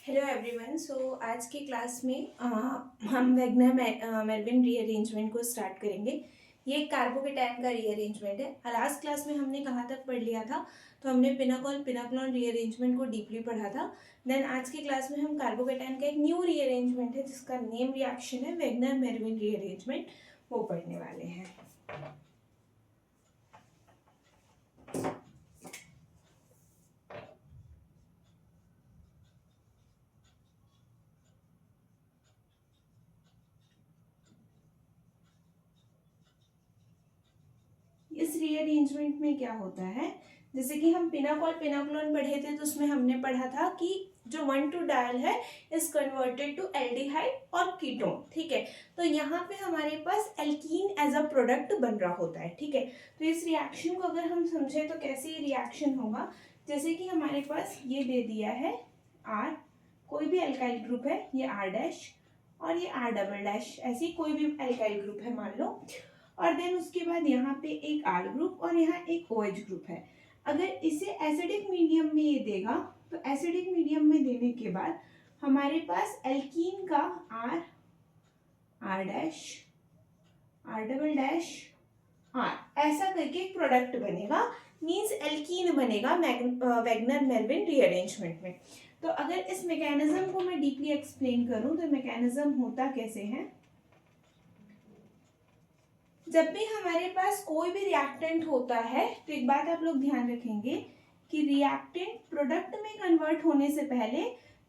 Hello everyone. आज की class में हम वेगनर मेल्विन रीअरेंजमेंट को स्टार्ट करेंगे। ये एक कार्बोकेटायन का रीअरेंजमेंट है। लास्ट क्लास में हमने कहाँ तक पढ़ लिया था, तो हमने पिनाकोल पिनाकोलॉन रीअरेंजमेंट को डीपली पढ़ा था। देन आज की क्लास में हम कार्बोकेटायन का एक न्यू रीअरेंजमेंट है जिसका नेम रिएक्शन है वेगनर मेल्विन रीअरेंजमेंट, वो पढ़ने वाले हैं। इस रीअरेंजमेंट में क्या होता है, जैसे कि हम पिनाकोल पिनाकोलॉन पढ़े थे तो उसमें हमने पढ़ा था कि जो 1,2 डायल है इज कन्वर्टेड टू एल्डिहाइड और कीटोन। ठीक है, तो यहाँ पे हमारे पास एल्कीन एज अ प्रोडक्ट बन रहा होता है। ठीक है, तो इस रिएक्शन को अगर हम समझे तो कैसे ये रिएक्शन होगा, जैसे कि हमारे पास ये दे दिया है आर, कोई भी एल्काइल ग्रुप है, ये आर डैश और ये आर डबल डैश, ऐसी कोई भी एल्काइल ग्रुप है मान लो, और देन उसके बाद यहाँ पे एक आर ग्रुप और यहाँ एक OH ग्रुप है। अगर इसे एसिडिक मीडियम में ये देगा तो एसिडिक मीडियम में देने के बाद हमारे पास एल्कीन का R, R dash, R double dash, R, ऐसा करके एक प्रोडक्ट बनेगा, मींस एल्कीन बनेगा वेगनर मेल्विन रीअरेंजमेंट में। तो अगर इस मैकेनिज्म को मैं डीपली एक्सप्लेन करूं तो मैकेनिज्म होता कैसे है, जब भी हमारे पास कोई भी रिएक्टेंट होता है तो एक बात आप लोग ध्यान रखेंगे कि रिएक्टेंट प्रोडक्ट में कन्वर्ट होने से पहले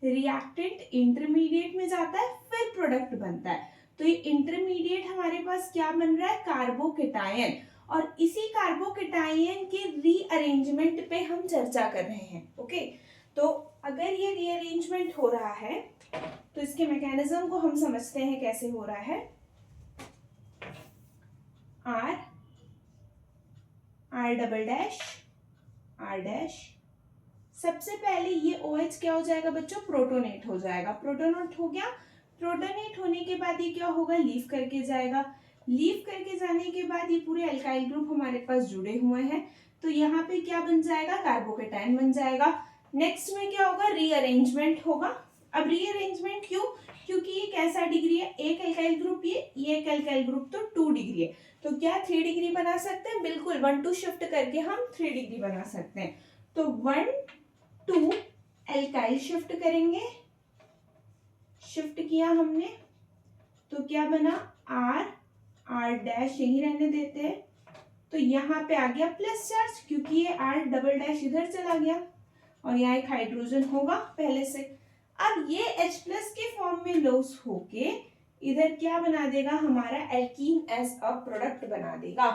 रिएक्टेंट इंटरमीडिएट में जाता है, फिर प्रोडक्ट बनता है। तो ये इंटरमीडिएट हमारे पास क्या बन रहा है, कार्बोकेटायन, और इसी कार्बोकेटायन के रीअरेंजमेंट पे हम चर्चा कर रहे हैं। ओके, तो अगर ये रीअरेंजमेंट हो रहा है तो इसके मैकेनिज्म को हम समझते हैं कैसे हो रहा है। R, R double dash, R dash, सबसे पहले ये OH क्या हो जाएगा बच्चों, प्रोटोनेट हो जाएगा। प्रोटोनेट हो गया, प्रोटोनेट होने के बाद ये क्या होगा, लीव करके जाएगा। लीव करके जाने के बाद ये पूरे एल्काइल ग्रुप हमारे पास जुड़े हुए हैं, तो यहाँ पे क्या बन जाएगा, कार्बोकेटायन बन जाएगा। नेक्स्ट में क्या होगा, रीअरेंजमेंट होगा। अब रीअरेंजमेंट क्यों, क्योंकि ये कैसा डिग्री है, एक एल्काइल ग्रुप ये एक एल्काइल ग्रुप, तो 2 डिग्री है, तो क्या 3 डिग्री बना सकते हैं, बिल्कुल 1 2 शिफ्ट करके हम 3 डिग्री बना सकते हैं। तो 1 2 एल्काइल शिफ्ट करेंगे, शिफ्ट किया हमने तो क्या बना, आर, आर डैश यही रहने देते हैं, तो यहाँ पे आ गया प्लस चार्ज क्योंकि ये आर डबल डैश इधर चला गया और यहाँ एक हाइड्रोजन होगा पहले से। अब ये H प्लस के फॉर्म में लॉस होके इधर क्या बना देगा, हमारा एल्कीन एज अ प्रोडक्ट बना देगा।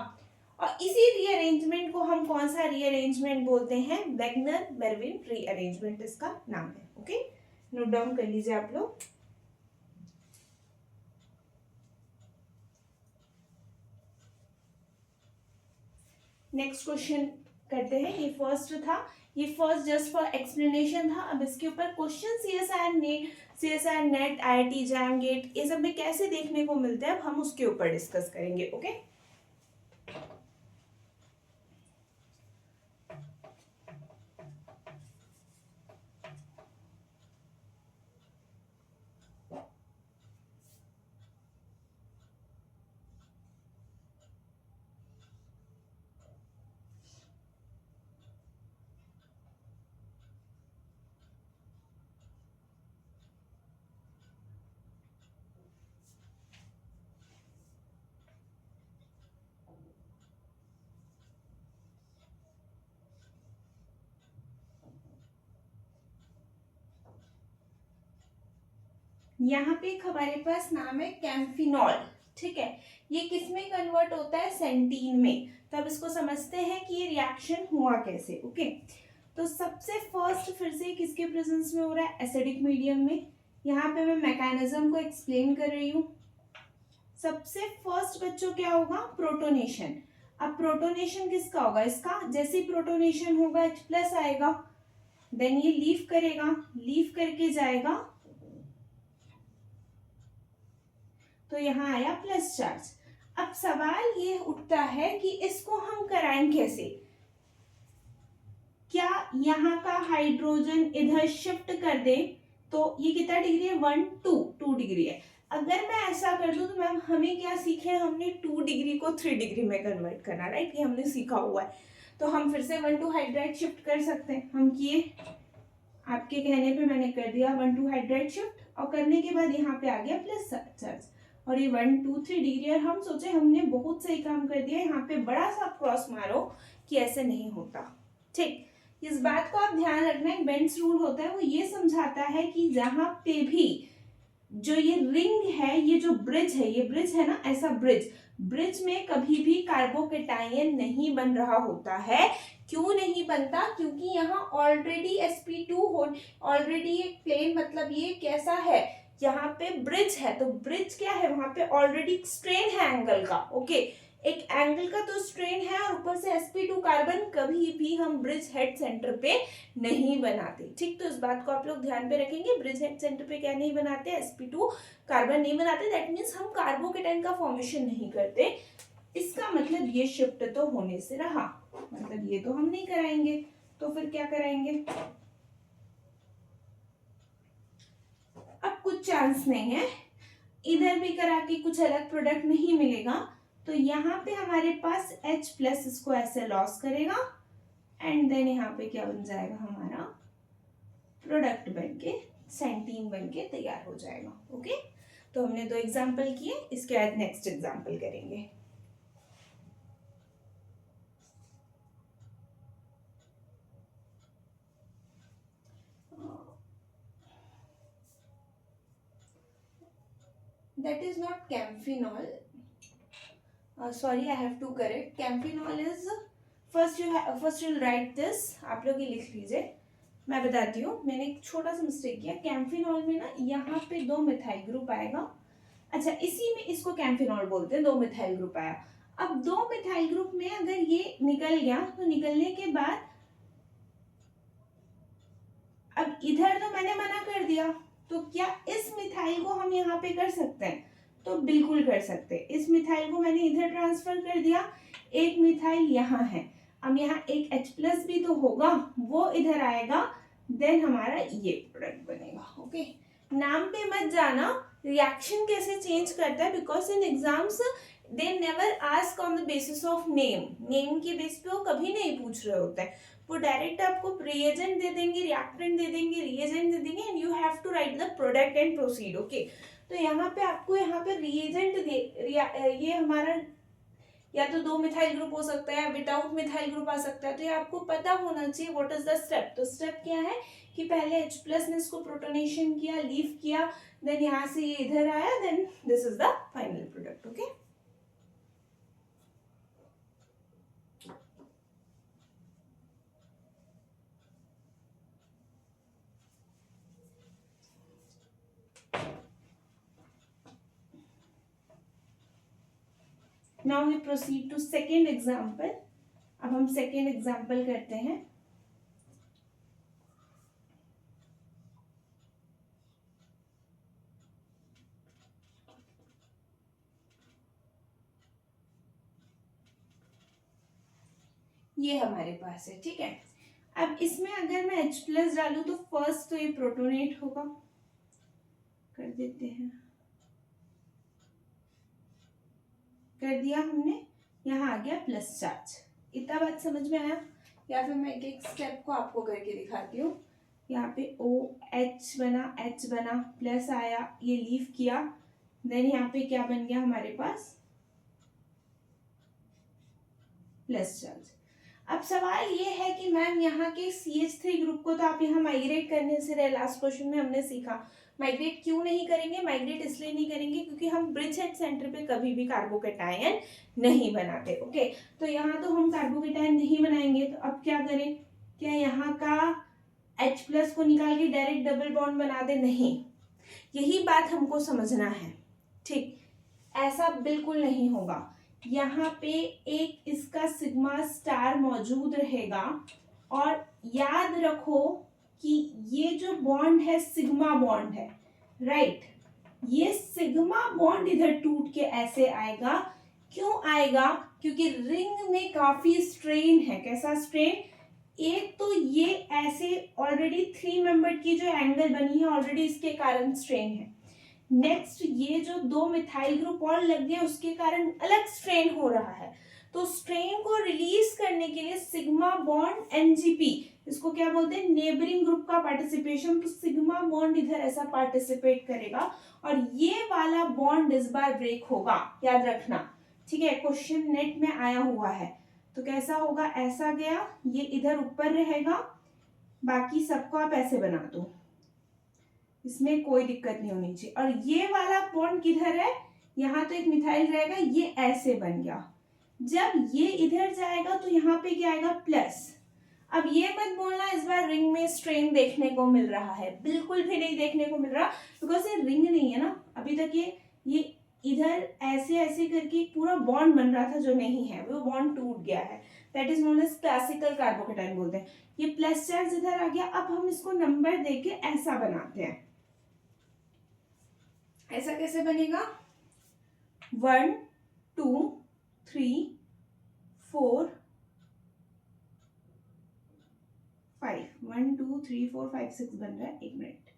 और इसी रीअरेंजमेंट को हम कौन सा रीअरेंजमेंट बोलते हैं, वेगनर मेल्विन रीअरेंजमेंट इसका नाम है। ओके, नोट डाउन कर लीजिए आप लोग। नेक्स्ट क्वेश्चन करते हैं। ये फर्स्ट था, ये फर्स्ट जस्ट फॉर एक्सप्लेनेशन था। अब इसके ऊपर question CSIR net IIT JAM GATE ये सब में कैसे देखने को मिलते हैं, अब हम उसके ऊपर डिस्कस करेंगे। ओके, यहाँ पे एक हमारे पास नाम है कैम्फिनॉल। ठीक है, ये किस में कन्वर्ट होता है, सेंटीन में। तो अब इसको समझते हैं कि ये रिएक्शन हुआ कैसे। ओके, तो सबसे फर्स्ट फिर से किसके प्रेजेंस में हो रहा है, एसिडिक मीडियम में। यहाँ पे मैं मैकेनिज्म को एक्सप्लेन कर रही हूँ। सबसे फर्स्ट बच्चों क्या होगा, प्रोटोनेशन। अब प्रोटोनेशन किसका होगा, इसका। जैसे प्रोटोनेशन होगा H प्लस आएगा, देन ये लीव करेगा, लीव करके जाएगा तो यहाँ आया प्लस चार्ज। अब सवाल ये उठता है कि इसको हम कराएं कैसे, क्या यहाँ का हाइड्रोजन इधर शिफ्ट कर दे तो ये कितना डिग्री है, 2 डिग्री है। अगर मैं ऐसा कर दूं तो मैम हमें क्या सीखे, हमने 2 डिग्री को 3 डिग्री में कन्वर्ट करना, राइट, ये हमने सीखा हुआ है। तो हम फिर से 1 to हाइड्राइड शिफ्ट कर सकते हैं, हम किए, आपके कहने पे मैंने कर दिया 1 to हाइड्राइड शिफ्ट, और करने के बाद यहाँ पे आ गया प्लस चार्ज, और ये 1 2 3 डिग्री, और हम सोचे हमने बहुत सही काम कर दिया, यहाँ पे बड़ा सा क्रॉस मारो कि ऐसे नहीं होता। ठीक, इस बात को आप ध्यान रखना, एक बेंड्स रूल होता है, वो ये समझाता है कि जहां पे भी जो ये रिंग है, ये जो ब्रिज है, ये ब्रिज है ना, ऐसा ब्रिज में कभी भी कार्बोकेटायन नहीं बन रहा होता है। क्यों नहीं बनता, क्योंकि यहाँ ऑलरेडी sp2 हो, ऑलरेडी एक प्लेन, मतलब ये कैसा है, यहाँ पे ब्रिज है, तो ब्रिज क्या है, वहां पे ऑलरेडी स्ट्रेन है एंगल का, ओके, एक एंगल का तो स्ट्रेन है, और ऊपर से sp2 कार्बन कभी भी हम ब्रिज हेड सेंटर पे नहीं बनाते। ठीक, तो इस बात को आप लोग ध्यान पे रखेंगे, ब्रिज हेड सेंटर पे क्या नहीं बनाते, sp2 कार्बन नहीं बनाते, दैट मीन्स हम कार्बोकेटाइन का फॉर्मेशन नहीं करते। इसका मतलब ये शिफ्ट तो होने से रहा, मतलब ये तो हम नहीं कराएंगे, तो फिर क्या कराएंगे, अब कुछ चांस नहीं है, इधर भी करा के कुछ अलग प्रोडक्ट नहीं मिलेगा, तो यहाँ पे हमारे पास H प्लस इसको ऐसे लॉस करेगा, एंड देन यहाँ पे क्या बन जाएगा, हमारा प्रोडक्ट बनके सेंटीन बनके तैयार हो जाएगा। ओके, तो हमने 2 एग्जाम्पल किए, इसके बाद नेक्स्ट एग्जाम्पल करेंगे। That is not camphinol. Sorry, I have to correct. Camphinol is first you'll write this. आप लोग ये लिख लीजिए, मैं बताती हूँ, मैंने एक छोटा सा मिस्टेक किया। कैम्फिनॉल में ना यहाँ पे 2 मिथाइल ग्रुप आएगा, अच्छा इसी में इसको कैम्फिनॉल बोलते हैं, 2 मिथाइल ग्रुप आया। अब 2 मिथाइल ग्रुप में अगर ये निकल गया, तो निकलने के बाद अब इधर तो मैंने मना कर दिया, तो क्या इस मिथाइल को हम यहाँ पे कर सकते हैं, तो बिल्कुल कर सकते हैं। इस मिथाइल को मैंने इधर ट्रांसफर कर दिया, एक मिथाइल यहाँ है, अब यहाँ एक H प्लस भी तो होगा, वो इधर आएगा, देन हमारा ये प्रोडक्ट बनेगा। ओके, नाम पे मत जाना, रिएक्शन कैसे चेंज करता है, because in exams they never ask on the basis of name के बेस पे वो कभी नहीं पूछ रहे होते हैं, वो डायरेक्ट आपको रिएजेंट दे देंगे, रिएक्टेंट दे देंगे, रिएजेंट दे देंगे, and you have to write the product and proceed. Okay, तो यहाँ पे आपको यहाँ पे रिएजेंट ये हमारा या तो 2 मिथाइल ग्रुप हो सकता है, विदाउट मिथाइल ग्रुप आ सकता है, तो ये आपको पता होना चाहिए व्हाट इज द स्टेप। तो स्टेप क्या है कि पहले H प्लस ने इसको प्रोटोनेशन किया, लीव किया, देन यहाँ से ये इधर आया, then this is the final product. Okay, now we proceed to second example. अब हम सेकेंड एग्जाम्पल करते हैं। ये हमारे पास है, ठीक है। अब इसमें अगर मैं H प्लस डालू तो फर्स्ट तो ये प्रोटोनेट होगा, कर देते हैं, कर दिया हमने, यहाँ आ गया प्लस चार्ज। इतना बात समझ में आया, या फिर मैं एक एक स्टेप को आपको करके दिखाती हूँ। यहाँ पे OH बना, H बना, प्लस आया, ये लीव किया, देन यहाँ पे क्या बन गया हमारे पास, प्लस चार्ज। अब सवाल ये है कि मैम यहाँ के CH3 ग्रुप को तो आप यहाँ माइग्रेट करने से रहे, लास्ट क्वेश्चन में हमने सीखा, माइग्रेट क्यों नहीं करेंगे, माइग्रेट इसलिए नहीं करेंगे क्योंकि हम ब्रिज हेड सेंटर पे कभी भी कार्बोकेटायन नहीं बनाते। ओके, तो यहाँ तो हम कार्बोकेटायन नहीं बनाएंगे, तो अब क्या करें, क्या यहाँ का H प्लस को निकाल के डायरेक्ट डबल बॉन्ड बना दे, नहीं, यही बात हमको समझना है। ठीक, ऐसा बिल्कुल नहीं होगा, यहाँ पे एक इसका सिग्मा स्टार मौजूद रहेगा, और याद रखो कि ये जो बॉन्ड है सिग्मा बॉन्ड है, राइट, ये सिग्मा बॉन्ड इधर टूट के ऐसे आएगा, क्यों आएगा, क्योंकि रिंग में काफी स्ट्रेन है। कैसा स्ट्रेन, एक तो ये ऐसे ऑलरेडी 3 मेंबर्ड की जो एंगल बनी है ऑलरेडी इसके कारण स्ट्रेन है। नेक्स्ट ये जो 2 मिथाइल ग्रुप और लग गए उसके कारण अलग स्ट्रेन हो रहा है। तो स्ट्रेन को रिलीज करने के लिए सिग्मा बॉन्ड एनजीपी, इसको क्या बोलते हैं, नेबरिंग ग्रुप का पार्टिसिपेशन, तो सिग्मा बॉन्ड इधर ऐसा पार्टिसिपेट करेगा और ये वाला बॉन्ड इस बार ब्रेक होगा, याद रखना, ठीक है, क्वेश्चन नेट में आया हुआ है। तो कैसा होगा, ऐसा गया, ये इधर ऊपर रहेगा, बाकी सबको आप ऐसे बना दो, इसमें कोई दिक्कत नहीं होनी चाहिए। और ये वाला बॉन्ड किधर है, यहाँ तो एक मिथाइल रहेगा, ये ऐसे बन गया। जब ये इधर जाएगा तो यहाँ पे क्या आएगा, प्लस। अब ये मत बोलना इस बार रिंग में स्ट्रेन देखने को मिल रहा है, बिल्कुल भी नहीं देखने को मिल रहा, बिकॉज ये रिंग नहीं है ना, अभी तक ये इधर ऐसे ऐसे करके पूरा बॉन्ड बन रहा था जो नहीं है, वो बॉन्ड टूट गया है, that is known as classical carbocation बोलते हैं। ये प्लस चार्ज इधर आ गया। अब हम इसको नंबर देके ऐसा बनाते हैं। ऐसा कैसे बनेगा, 1 2 3 4 5, 1 2 3 4 5 6 बन रहा है। एक मिनट,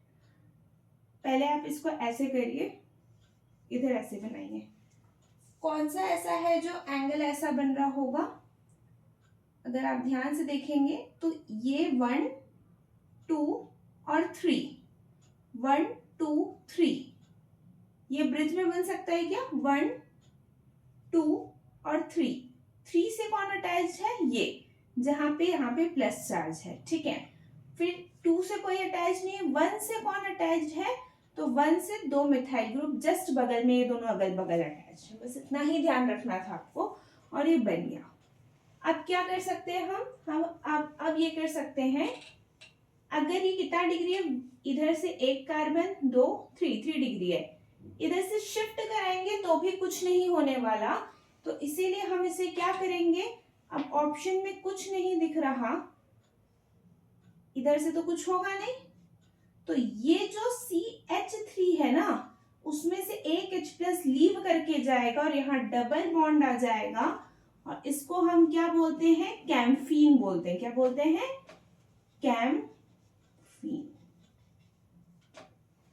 पहले आप इसको ऐसे करिए, इधर ऐसे बनाइए। कौन सा ऐसा है जो एंगल ऐसा बन रहा होगा, अगर आप ध्यान से देखेंगे तो ये 1 2 और 3, 1 2 3, ये ब्रिज में बन सकता है क्या, 1 2 और 3 से कौन अटैच है, ये जहां पे यहाँ पे प्लस चार्ज है, ठीक है। फिर 2 से कोई अटैच नहीं है, 1 से कौन अटैच है, तो 1 से 2 मिथाइल ग्रुप जस्ट बगल में, ये दोनों अगल बगल अटैच है, बस इतना ही ध्यान रखना था आपको, और ये बन गया। अब क्या कर सकते हैं हम अब ये कर सकते हैं, अगर ये कितना डिग्री है, इधर से एक कार्बन 2 3 डिग्री है, इधर से शिफ्ट कराएंगे तो भी कुछ नहीं होने वाला, तो इसीलिए हम इसे क्या करेंगे, अब ऑप्शन में कुछ नहीं दिख रहा, इधर से तो कुछ होगा नहीं, तो ये जो CH3 है ना, उसमें से एक H+ लीव करके जाएगा और यहाँ डबल बॉन्ड आ जाएगा, और इसको हम क्या बोलते हैं, कैम्फीन बोलते हैं। क्या बोलते हैं, कैम्फीन।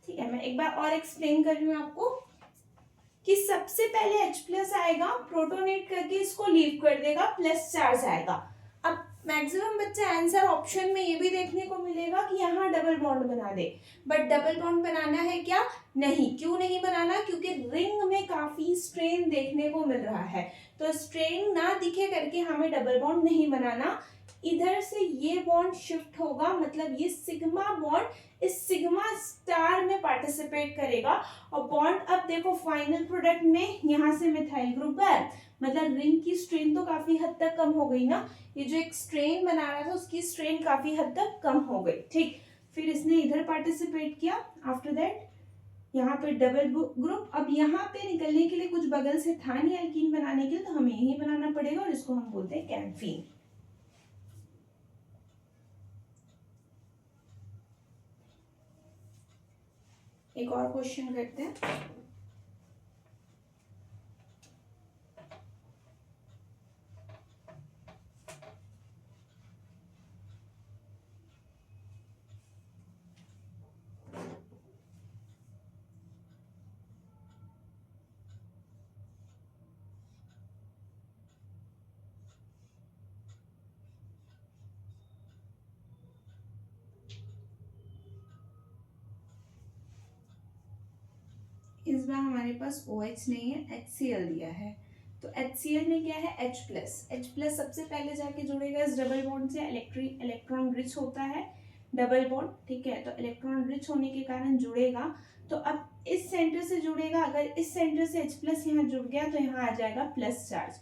ठीक है, मैं एक बार और एक्सप्लेन कर रही हूँ आपको कि सबसे पहले H+ आएगा, प्रोटोनेट करके इसको लीव कर देगा, प्लस चार्ज आएगा। अब मैक्सिमम बच्चे आंसर ऑप्शन में ये भी देखने को मिलेगा कि यहाँ डबल बॉन्ड बना दे, बट डबल बॉन्ड बनाना है क्या, नहीं। क्यों नहीं बनाना, क्योंकि रिंग में काफी स्ट्रेन देखने को मिल रहा है, तो स्ट्रेन ना दिखे करके हमें डबल बॉन्ड नहीं बनाना। इधर से ये बॉन्ड शिफ्ट होगा, मतलब ये सिग्मा बॉन्ड इस सिग्मा स्टार में पार्टिसिपेट करेगा, और बॉन्ड अब देखो फाइनल प्रोडक्ट में यहाँ से मिथाइल ग्रुप है, मतलब रिंग की स्ट्रेन तो काफी हद तक कम हो गई ना, ये जो एक स्ट्रेन बना रहा था उसकी स्ट्रेन काफी हद तक कम हो गई, ठीक। फिर इसने इधर पार्टिसिपेट किया, आफ्टर दैट यहाँ पे डबल ग्रुप, अब यहाँ पे निकलने के लिए कुछ बगल से था नहीं एल्कीन बनाने के लिए, तो हमें यही बनाना पड़ेगा, और इसको हम बोलते हैं कैम्फीन। एक और क्वेश्चन करते हैं। इस बार हमारे पास OH नहीं है, HCl दिया है, तो HCl में क्या है, H+ सबसे पहले जाके जुड़ेगा इस डबल बॉन्ड से, इलेक्ट्रॉन रिच होता है डबल बॉन्ड, ठीक है, तो इलेक्ट्रॉन रिच होने के कारण जुड़ेगा, तो अब इस सेंटर से जुड़ेगा, अगर इस सेंटर से H+ यहाँ जुड़ गया तो यहाँ आ जाएगा प्लस चार्ज।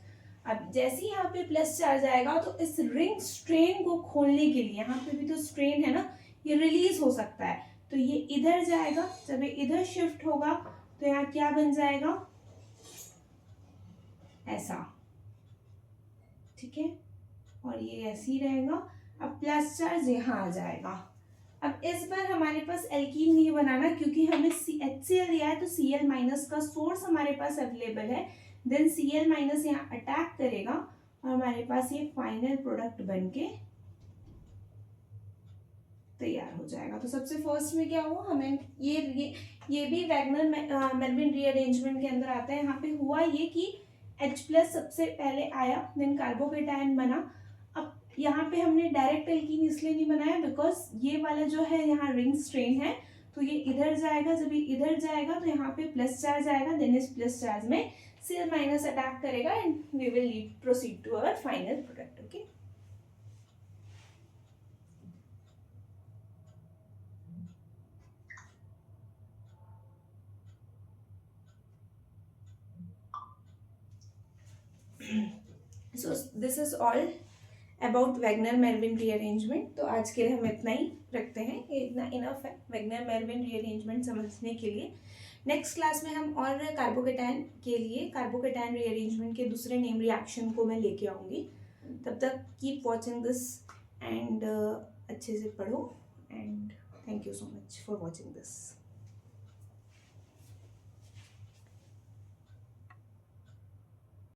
अब जैसे ही यहाँ पे प्लस चार्ज आएगा तो इस रिंग स्ट्रेन को खोलने के लिए, यहाँ पे भी तो स्ट्रेन है ना, ये रिलीज हो सकता है, तो ये इधर जाएगा, जब ये इधर शिफ्ट होगा तो यहाँ क्या बन जाएगा, ऐसा, ठीक है, और ये ऐसे ही रहेगा। अब प्लस चार्ज यहाँ आ जाएगा। अब इस बार हमारे पास एल्कीन नहीं बनाना, क्योंकि हमें HCl दिया है, तो Cl- का सोर्स हमारे पास अवेलेबल है, देन Cl- यहाँ अटैक करेगा और हमारे पास ये फाइनल प्रोडक्ट बनके तैयार हो जाएगा। तो सबसे फर्स्ट में क्या हुआ, हमें ये भी वैगनर मेल्विन रीअरेंजमेंट के अंदर आता है। यहाँ पे हुआ ये कि H+ सबसे पहले आया, देन कार्बोकेटायन बना। अब यहाँ पे हमने डायरेक्ट एल्कीन इसलिए नहीं बनाया बिकॉज ये वाला जो है यहाँ रिंग स्ट्रेन है, तो ये इधर जाएगा, जब ये इधर जाएगा तो यहाँ पे प्लस चार्ज आएगा, देन इस प्लस चार्ज में Cl- अटैक करेगा and we will proceed to our final product. Okay, so this is all about Wagner Meerwein rearrangement. तो आज के लिए हम इतना ही रखते हैं, ये इतना इनफ है वैगनर मेल्विन रीअरेंजमेंट समझने के लिए। नेक्स्ट क्लास में हम और कार्बोकेटायन के लिए कार्बोकेटायन रीअरेंजमेंट के दूसरे नेम रिएक्शन को मैं लेके आऊँगी। तब तक कीप वॉचिंग दिस एंड अच्छे से पढ़ो and thank you so much for watching this.